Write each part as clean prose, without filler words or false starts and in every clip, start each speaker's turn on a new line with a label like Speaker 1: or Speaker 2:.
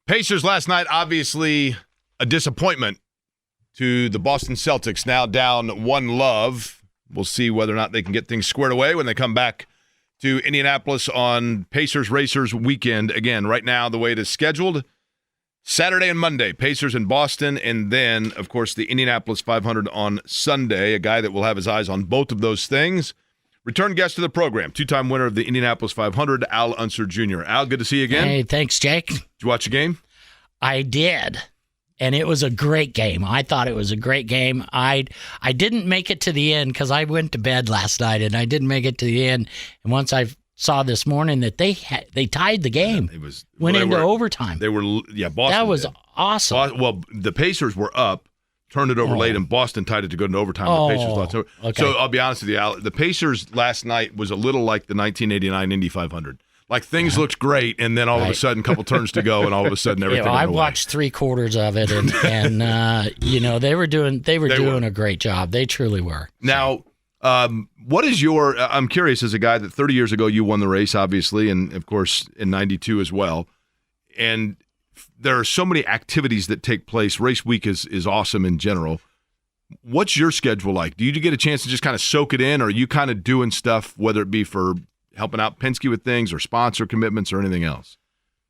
Speaker 1: Pacers last night, obviously a disappointment to the Boston Celtics, now down 1-0. We'll see whether or not they can get things squared away when they come back to Indianapolis on Pacers Racers weekend. Again, right now, the way it is scheduled, Saturday and Monday, Pacers in Boston, and then, of course, the Indianapolis 500 on Sunday, a guy that will have his eyes on both of those things. Return guest to the program, two-time winner of the Indianapolis 500, Unser Jr. Al, good to see you again.
Speaker 2: Hey, thanks, Jake.
Speaker 1: Did you watch the game?
Speaker 2: I did, and it was a great game. I thought it was a great game. I didn't make it to the end because I went to bed last night, and I didn't make it to the end. And once I saw this morning that they tied the game, went into overtime.
Speaker 1: Boston.
Speaker 2: That was awesome.
Speaker 1: Well, the Pacers were up, turned it over late, and Boston tied it to go into overtime. The Pacers lost.
Speaker 2: Okay.
Speaker 1: So I'll be honest with you, Al, the Pacers last night was a little like the 1989 Indy 500. Like things looked great, and then all of a sudden, a couple turns to go, and all of a sudden everything.
Speaker 2: I watched 3/4 of it, and they were doing a great job. They truly were.
Speaker 1: Now, what is your? I'm curious, as a guy that 30 years ago you won the race, obviously, and of course in '92 as well, and there are so many activities that take place. Race week is awesome in general. What's your schedule like? Do you get a chance to just kind of soak it in, or are you kind of doing stuff, whether it be for helping out Penske with things or sponsor commitments or anything else?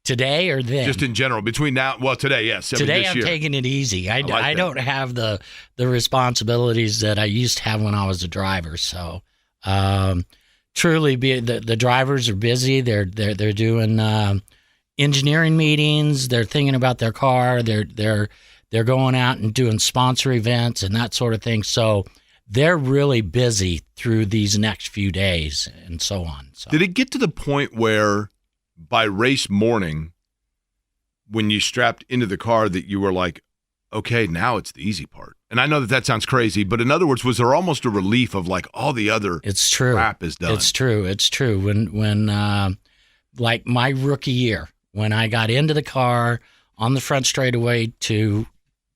Speaker 2: Today or then?
Speaker 1: Just in general, between now, well, today, yes.
Speaker 2: Today I'm taking it easy. I don't have the responsibilities that I used to have when I was a driver. So truly, the drivers are busy. They're doing engineering meetings. They're thinking about their car. They're going out and doing sponsor events and that sort of thing. So they're really busy through these next few days and so on. So.
Speaker 1: Did it get to the point where by race morning, when you strapped into the car, that you were like, okay, now it's the easy part? And I know that sounds crazy, but in other words, was there almost a relief of like all the other crap is done?
Speaker 2: It's true. When like my rookie year, when I got into the car on the front straightaway to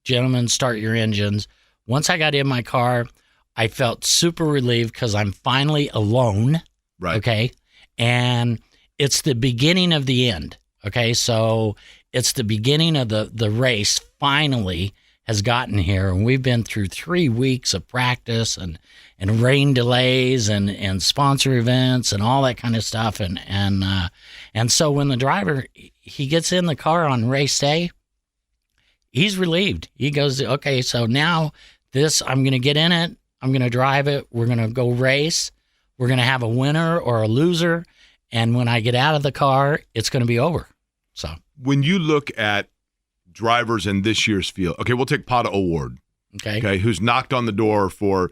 Speaker 2: gentlemen, start your engines. Once I got in my car, I felt super relieved because I'm finally alone.
Speaker 1: Right.
Speaker 2: Okay. And it's the beginning of the end. Okay. So it's the beginning of the race finally has gotten here. And we've been through 3 weeks of practice and rain delays and sponsor events and all that kind of stuff. And so when the driver, he gets in the car on race day, he's relieved. He goes, okay, so now I'm going to get in it. I'm going to drive it. We're going to go race. We're going to have a winner or a loser. And when I get out of the car, it's going to be over. So
Speaker 1: when you look at drivers in this year's field, okay, we'll take Pata O'Ward. Okay, who's knocked on the door for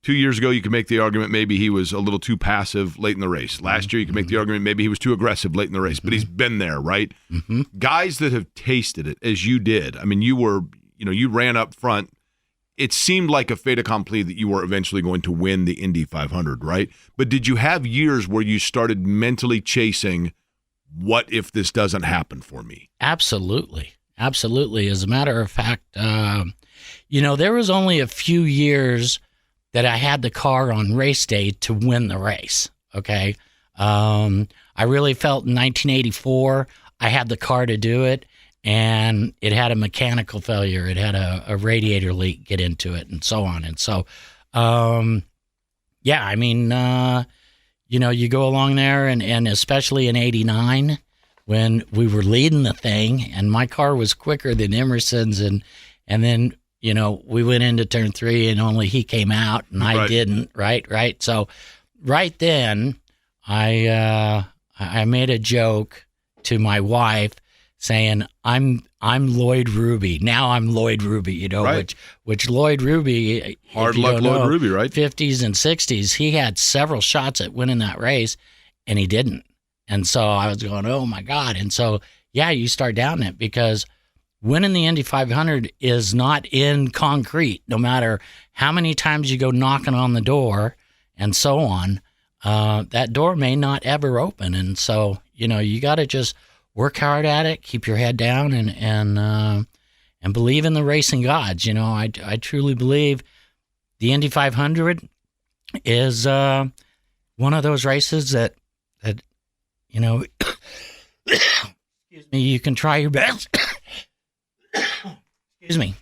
Speaker 1: 2 years ago. You could make the argument maybe he was a little too passive late in the race. Last year, you could make the argument maybe he was too aggressive late in the race, but he's been there, right? Mm-hmm. Guys that have tasted it, as you did. I mean, you ran up front. It seemed like a fait accompli that you were eventually going to win the Indy 500, right? But did you have years where you started mentally chasing, what if this doesn't happen for me?
Speaker 2: Absolutely. Absolutely. As a matter of fact, there was only a few years that I had the car on race day to win the race, okay? I really felt in 1984 I had the car to do it, and it had a mechanical failure. It had a radiator leak get into it and so on. And so, you go along there, and especially in 89 when we were leading the thing and my car was quicker than Emerson's, and then, we went into turn 3 and only he came out and I didn't, right? So right then I made a joke to my wife saying, I'm Lloyd Ruby. Now I'm Lloyd Ruby, which Lloyd Ruby,
Speaker 1: hard luck Lloyd Ruby, right?
Speaker 2: 50s and 60s, he had several shots at winning that race and he didn't. And so I was going, oh my God. And so, you start doubting it because winning the Indy 500 is not in concrete, no matter how many times you go knocking on the door and so on, that door may not ever open. And so, you got to just work hard at it, keep your head down, and believe in the racing gods. I truly believe the Indy 500 is one of those races that excuse me, you can try your best. excuse me,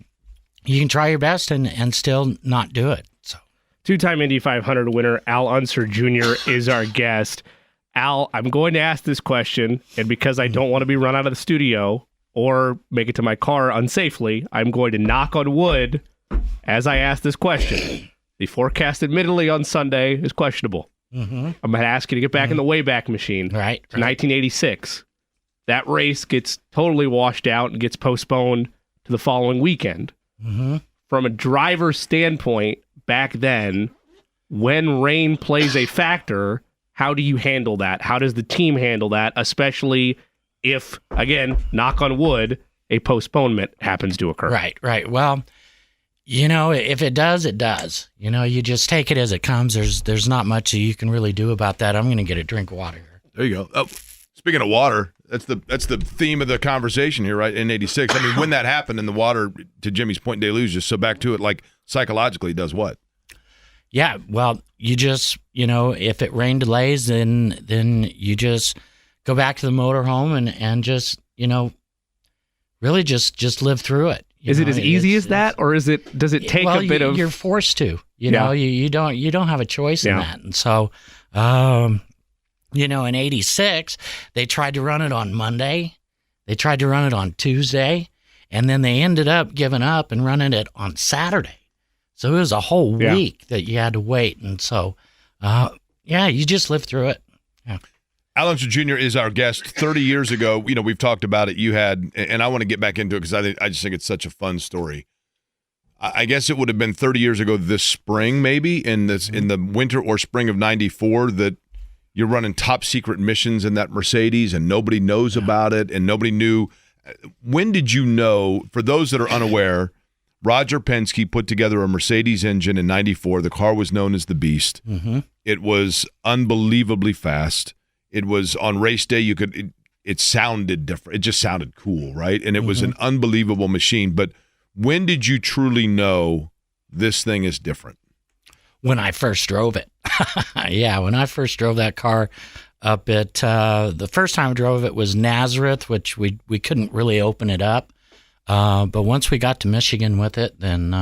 Speaker 2: you can try your best and still not do it. So,
Speaker 3: two-time Indy 500 winner Al Unser Jr. is our guest. Al, I'm going to ask this question, and because I don't want to be run out of the studio or make it to my car unsafely, I'm going to knock on wood as I ask this question. The forecast, admittedly, on Sunday is questionable. I'm going to ask you to get back in the Wayback Machine to 1986. That race gets totally washed out and gets postponed to the following weekend. From a driver's standpoint, back then, when rain plays a factor, how do you handle that? How does the team handle that, especially if, again, knock on wood, a postponement happens to occur?
Speaker 2: Right. Well, if it does, it does. You just take it as it comes. There's not much you can really do about that. I'm going to get a drink of water here.
Speaker 1: There you go. Oh, speaking of water, that's the theme of the conversation here, right? In '86, I mean, when that happened, and the water, to Jimmy's point, deluge. Just so back to it, like psychologically, does what?
Speaker 2: Yeah. Well, you just if it rain delays, then you just go back to the motorhome and just really just live through it.
Speaker 3: Is it as easy as that, or does it take a bit of?
Speaker 2: You're forced to. You don't have a choice in that, and so. In '86, they tried to run it on Monday. They tried to run it on Tuesday. And then they ended up giving up and running it on Saturday. So it was a whole week that you had to wait. And so, you just live through it. Yeah.
Speaker 1: Al Unser Jr. is our guest. 30 years ago, we've talked about it. You had, and I want to get back into it because I just think it's such a fun story. I guess it would have been 30 years ago this spring, maybe, in the winter or spring of '94 that you're running top secret missions in that Mercedes and nobody knows about it and nobody knew. When did you know, for those that are unaware, Roger Penske put together a Mercedes engine in '94. The car was known as the Beast. It was unbelievably fast. It was on race day, it sounded different. It just sounded cool, right? And it was an unbelievable machine. But when did you truly know this thing is different?
Speaker 2: When I first drove it. When I first drove that car up at the first time I drove it was Nazareth, which we couldn't really open it up. But once we got to Michigan with it, then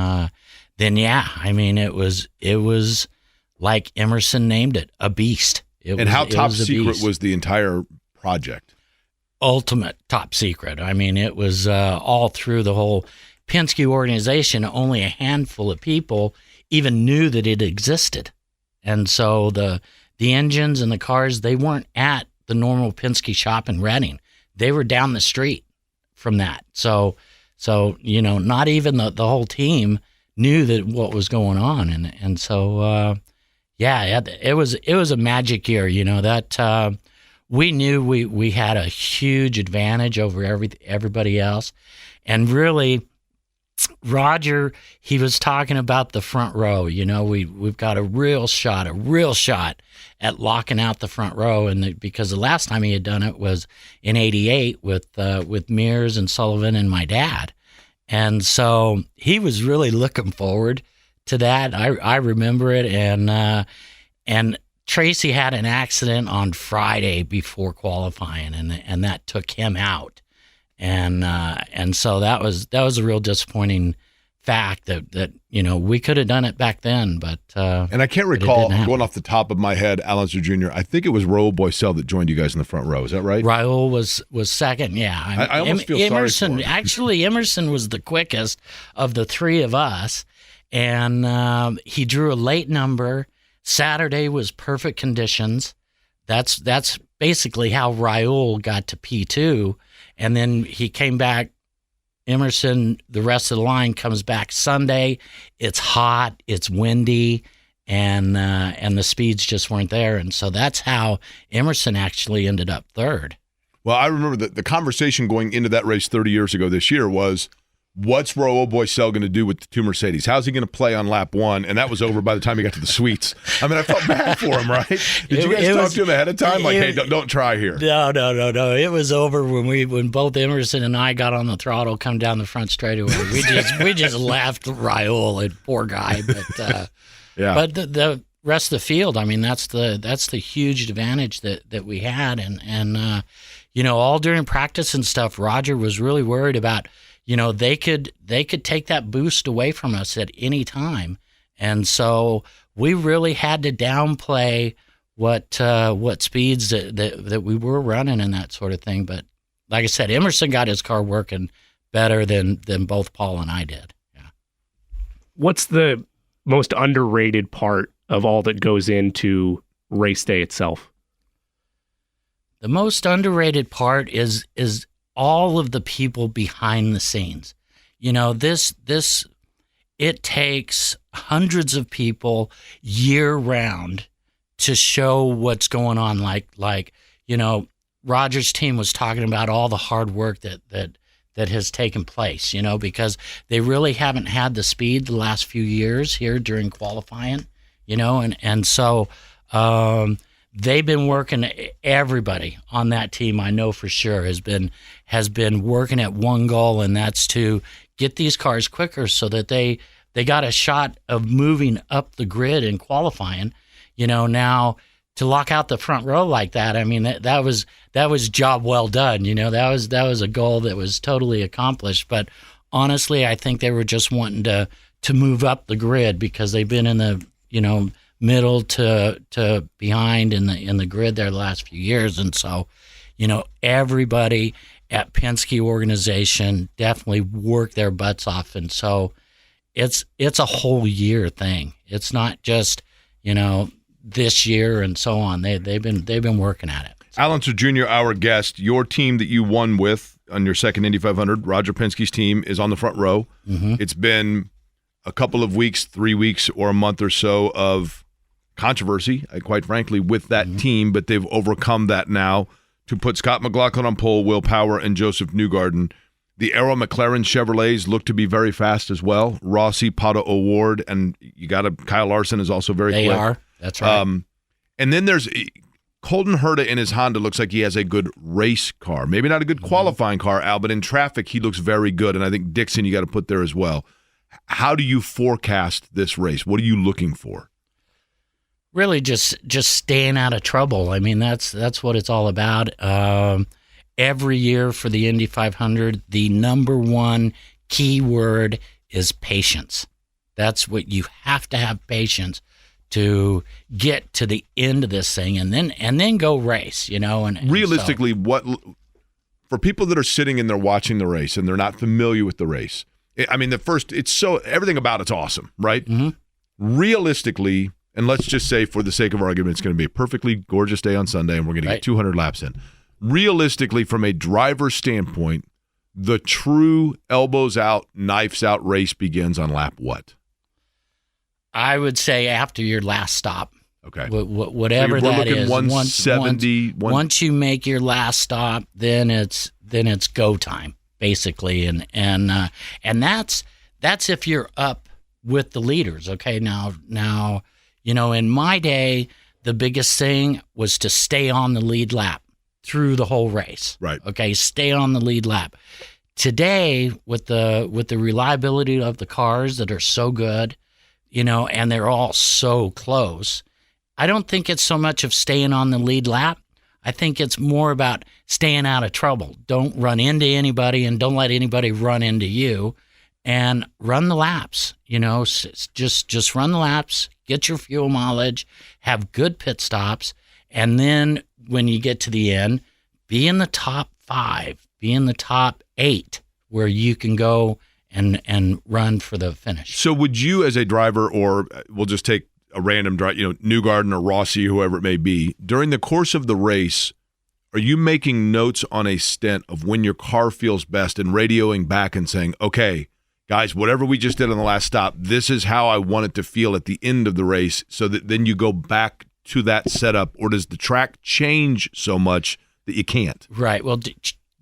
Speaker 2: it was like Emerson named it, a beast.
Speaker 1: How top secret was the entire project?
Speaker 2: Ultimate top secret. I mean, it was all through the whole Penske organization. Only a handful of people even knew that it existed. And so the engines and the cars, they weren't at the normal Penske shop in Reading. They were down the street from that. So not even the whole team knew that what was going on. And so it was a magic year, that we knew we had a huge advantage over everybody else. And really, Roger, he was talking about the front row. We've got a real shot at locking out the front row, and because the last time he had done it was in '88 with Mears and Sullivan and my dad, and so he was really looking forward to that. I remember it, and Tracy had an accident on Friday before qualifying, and that took him out. And so that was a real disappointing fact that we could have done it back then, but
Speaker 1: and I can't recall going off the top of my head, Al Unser Jr. I think it was Raul Boisel that joined you guys in the front row. Is that right?
Speaker 2: Raul was second. Yeah,
Speaker 1: I almost feel
Speaker 2: Emerson,
Speaker 1: sorry for him.
Speaker 2: Actually, Emerson was the quickest of the three of us, and he drew a late number. Saturday was perfect conditions. That's basically how Raul got to P2. And then he came back, Emerson, the rest of the line comes back Sunday. It's hot, it's windy, and the speeds just weren't there. And so that's how Emerson actually ended up third.
Speaker 1: Well, I remember the conversation going into that race 30 years ago this year was, what's Raul Boisel going to do with the two Mercedes? How's he going to play on lap one? And that was over by the time he got to the suites. I mean, I felt bad for him, right? Did you guys talk to him ahead of time? Like, hey, don't try here.
Speaker 2: No. It was over when both Emerson and I got on the throttle, come down the front straightaway. We just laughed Raul, and poor guy. But but the rest of the field, I mean, that's the huge advantage that we had, and all during practice and stuff, Roger was really worried about, they could take that boost away from us at any time. And so we really had to downplay what speeds that we were running and that sort of thing. But like I said, Emerson got his car working better than both Paul and I did. Yeah.
Speaker 3: What's the most underrated part of all that goes into race day itself?
Speaker 2: The most underrated part is all of the people behind the scenes. It takes hundreds of people year round to show what's going on. Like Roger's team was talking about all the hard work that has taken place, because they really haven't had the speed the last few years here during qualifying, and so they've been working. Everybody on that team, I know for sure, has been working at one goal, and that's to get these cars quicker so that they got a shot of moving up the grid in qualifying. Now to lock out the front row like that, I mean that was job well done. That was a goal that was totally accomplished. But honestly, I think they were just wanting to move up the grid because they've been in the middle to behind in the grid there the last few years, and so everybody at Penske organization definitely worked their butts off, and so it's a whole year thing. It's not just this year and so on. They've been working at it.
Speaker 1: Unser Jr., our guest, your team that you won with on your second Indy 500, Roger Penske's team, is on the front row. Mm-hmm. It's been a couple of weeks, 3 weeks, or a month or so of controversy, quite frankly, with that team, but they've overcome that now to put Scott McLaughlin on pole, Will Power, and Joseph Newgarden. The Arrow McLaren Chevrolets look to be very fast as well. Rossi, Pato O'Ward, and Kyle Larson is also very quick.
Speaker 2: They are. That's right.
Speaker 1: And then there's Colton Herta in his Honda. Looks like he has a good race car. Maybe not a good qualifying car, Al, but in traffic he looks very good. And I think Dixon you got to put there as well. How do you forecast this race? What are you looking for?
Speaker 2: Really just staying out of trouble. I mean, that's what it's all about. Every year for the Indy 500, the number one key word is patience. That's what you have to have, patience to get to the end of this thing and then go race, and
Speaker 1: realistically, what for people that are sitting and they're watching the race and they're not familiar with the race, I mean, everything about it's awesome, right? Mm-hmm. Realistically, and let's just say for the sake of argument, it's going to be a perfectly gorgeous day on Sunday and we're going to get 200 laps in. Realistically, from a driver's standpoint, the true elbows out, knives out race begins on lap what?
Speaker 2: I would say after your last stop.
Speaker 1: Okay.
Speaker 2: Whatever that is.
Speaker 1: 170.
Speaker 2: Once you make your last stop, then it's go time, basically, and that's if you're up with the leaders. Okay. Now, in my day, the biggest thing was to stay on the lead lap through the whole race.
Speaker 1: Right.
Speaker 2: Okay. Stay on the lead lap. Today, with the reliability of the cars that are so good, and they're all so close, I don't think it's so much of staying on the lead lap. I think it's more about staying out of trouble. Don't run into anybody and don't let anybody run into you, and run the laps. Just run the laps, get your fuel mileage, have good pit stops, and then when you get to the end, be in the top 5, be in the top 8, where you can go and run for the finish.
Speaker 1: So would you, as a driver, or we'll just take a random driver, Newgarden or Rossi, whoever it may be, during the course of the race, are you making notes on a stint of when your car feels best and radioing back and saying, okay, guys, whatever we just did on the last stop, this is how I want it to feel at the end of the race, so that then you go back to that setup? Or does the track change so much that you can't?
Speaker 2: Right. Well,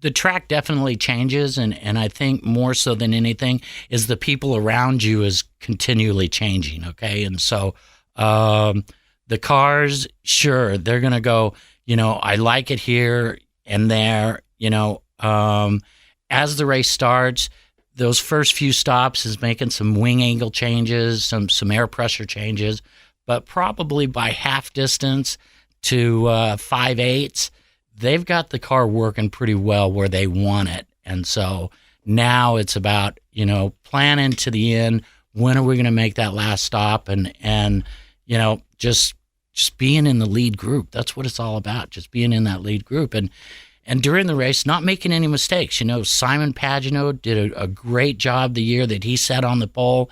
Speaker 2: the track definitely changes, and I think more so than anything is the people around you is continually changing, okay? And so the cars, sure, they're going to go, I like it here and there, as the race starts, those first few stops is making some wing angle changes, some air pressure changes, but probably by half distance to 5/8, they've got the car working pretty well where they want it. And so now it's about, planning to the end. When are we going to make that last stop? And just being in the lead group. That's what it's all about, just being in that lead group. And during the race, not making any mistakes. Simon Pagenaud did a great job the year that he sat on the pole.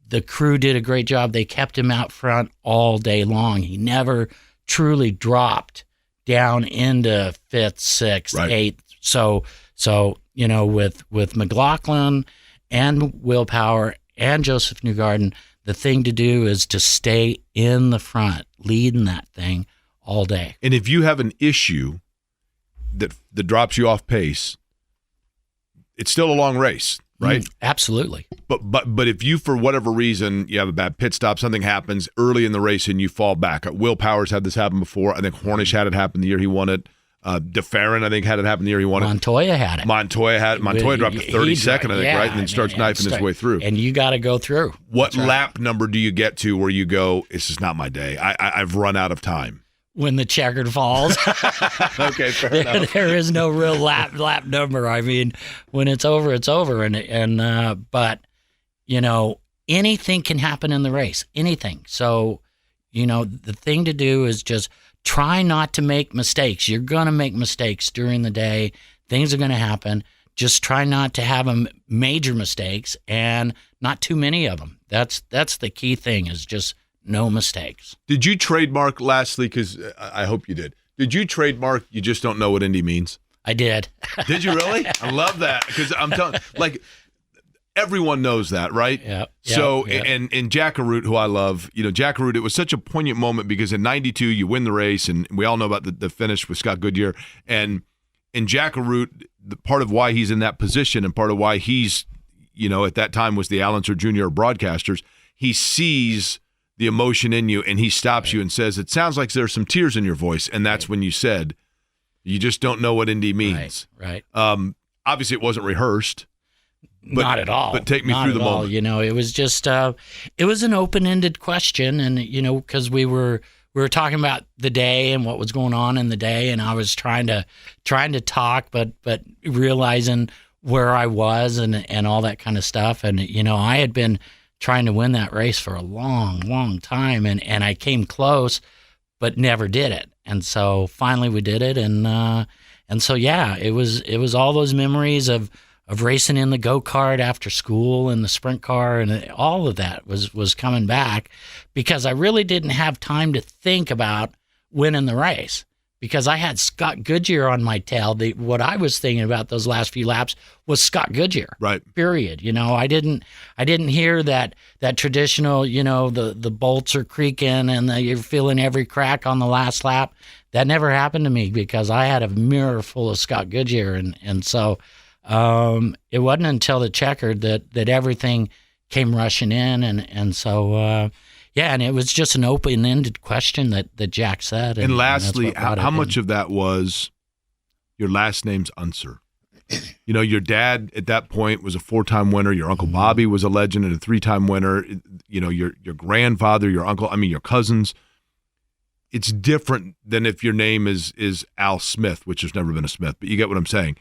Speaker 2: The crew did a great job. They kept him out front all day long. He never truly dropped down into fifth, sixth, eighth. So with McLaughlin and Willpower and Joseph Newgarden, the thing to do is to stay in the front, leading that thing all day.
Speaker 1: And if you have an issue that drops you off pace, it's still a long race, right?
Speaker 2: Absolutely.
Speaker 1: But if you, for whatever reason, you have a bad pit stop, something happens early in the race and you fall back. Will Powers had this happen before. I think Hornish had it happen the year he won it. DeFerrin, I think, had it happen the year he won it.
Speaker 2: Montoya had it.
Speaker 1: Montoya dropped to 32nd, I think, right? And then starts knifing his way through.
Speaker 2: And you got to go through.
Speaker 1: What lap number do you get to where you go, this is not my day. I've run out of time?
Speaker 2: When the checkered falls.
Speaker 1: Okay, fair enough.
Speaker 2: There is no real lap number. I mean, when it's over, it's over. But anything can happen in the race. Anything. So, the thing to do is just try not to make mistakes. You're going to make mistakes during the day. Things are going to happen. Just try not to have major mistakes and not too many of them. That's the key thing, is just no mistakes.
Speaker 1: Did you trademark, lastly, because I hope you did you trademark "you just don't know what Indy means"?
Speaker 2: I did.
Speaker 1: Did you really? I love that, because I'm telling, everyone knows that, right?
Speaker 2: Yeah.
Speaker 1: So, and Jackaroot, who I love, Jackaroot, it was such a poignant moment because in 92, you win the race, and we all know about the finish with Scott Goodyear. And Jackaroot, part of why he's in that position and part of why he's, at that time was the Unser Jr. broadcasters, he sees the emotion in you and he stops you and says, "It sounds like there's some tears in your voice." And that's when you said, "You just don't know what Indy means."
Speaker 2: Right.
Speaker 1: Obviously, it wasn't rehearsed. But,
Speaker 2: not at all.
Speaker 1: But take me through the moment.
Speaker 2: It was just it was an open-ended question, and because we were talking about the day and what was going on in the day, and I was trying to talk, but realizing where I was and all that kind of stuff, and I had been trying to win that race for a long, long time, and I came close, but never did it, and so finally we did it, and so it was all those memories of racing in the go-kart after school and the sprint car, and all of that was coming back because I really didn't have time to think about winning the race because I had Scott Goodyear on my tail. What I was thinking about those last few laps was Scott Goodyear.
Speaker 1: Right.
Speaker 2: Period. I didn't hear that traditional, the bolts are creaking and you're feeling every crack on the last lap. That never happened to me because I had a mirror full of Scott Goodyear, and so it wasn't until the checkered that everything came rushing in, and so and it was just an open-ended question that Jack said.
Speaker 1: And lastly, how much of that was your last name's Unser? Your dad at that point was a 4-time winner. Your Uncle Bobby was a legend and a 3-time winner. Your grandfather, your uncle, your cousins. It's different than if your name is Al Smith, which has never been a Smith, but you get what I'm saying.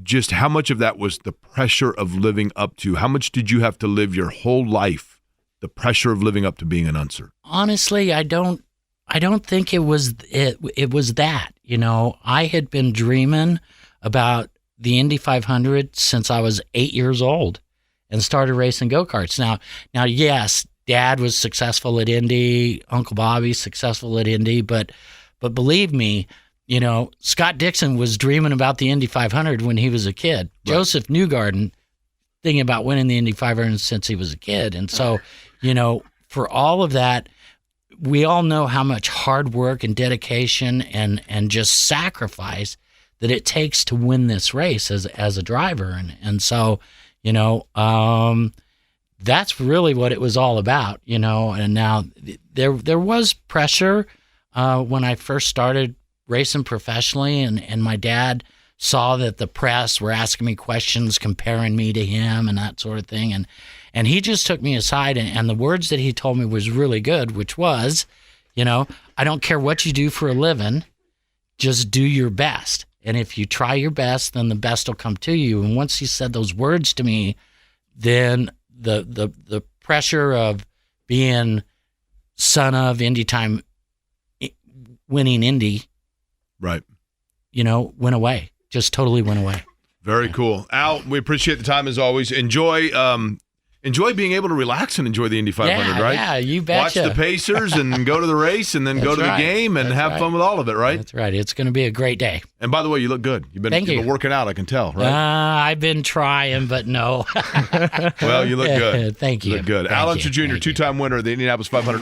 Speaker 1: Just how much of that was the pressure of living up to? How much did you have to live your whole life, the pressure of living up to being an Unser?
Speaker 2: Honestly, I don't think it was that. I had been dreaming about the Indy 500 since I was 8 years old and started racing go-karts. Now, yes, Dad was successful at Indy, Uncle Bobby successful at Indy, but believe me, Scott Dixon was dreaming about the Indy 500 when he was a kid. Right. Joseph Newgarden thinking about winning the Indy 500 since he was a kid. And so, for all of that, we all know how much hard work and dedication and just sacrifice that it takes to win this race as a driver. And so, that's really what it was all about, and now there was pressure when I first started racing professionally, and my dad saw that the press were asking me questions, comparing me to him and that sort of thing. And he just took me aside, and the words that he told me was really good, which was, I don't care what you do for a living, just do your best. And if you try your best, then the best will come to you. And once he said those words to me, then the pressure of being son of Indy time winning Indy,
Speaker 1: right,
Speaker 2: went away. Just totally went away.
Speaker 1: Very cool. Al, we appreciate the time as always. Enjoy being able to relax and enjoy the Indy 500, right?
Speaker 2: Yeah, you betcha.
Speaker 1: Watch the Pacers and go to the race and then go to the game and have fun with all of it, right?
Speaker 2: That's right. It's going to be a great day.
Speaker 1: And by the way, you look good. You've been working out, I can tell, right?
Speaker 2: I've been trying, but no.
Speaker 1: Well, you look good.
Speaker 2: Thank you.
Speaker 1: You look good. Al Unser Jr., two-time winner of the Indianapolis 500.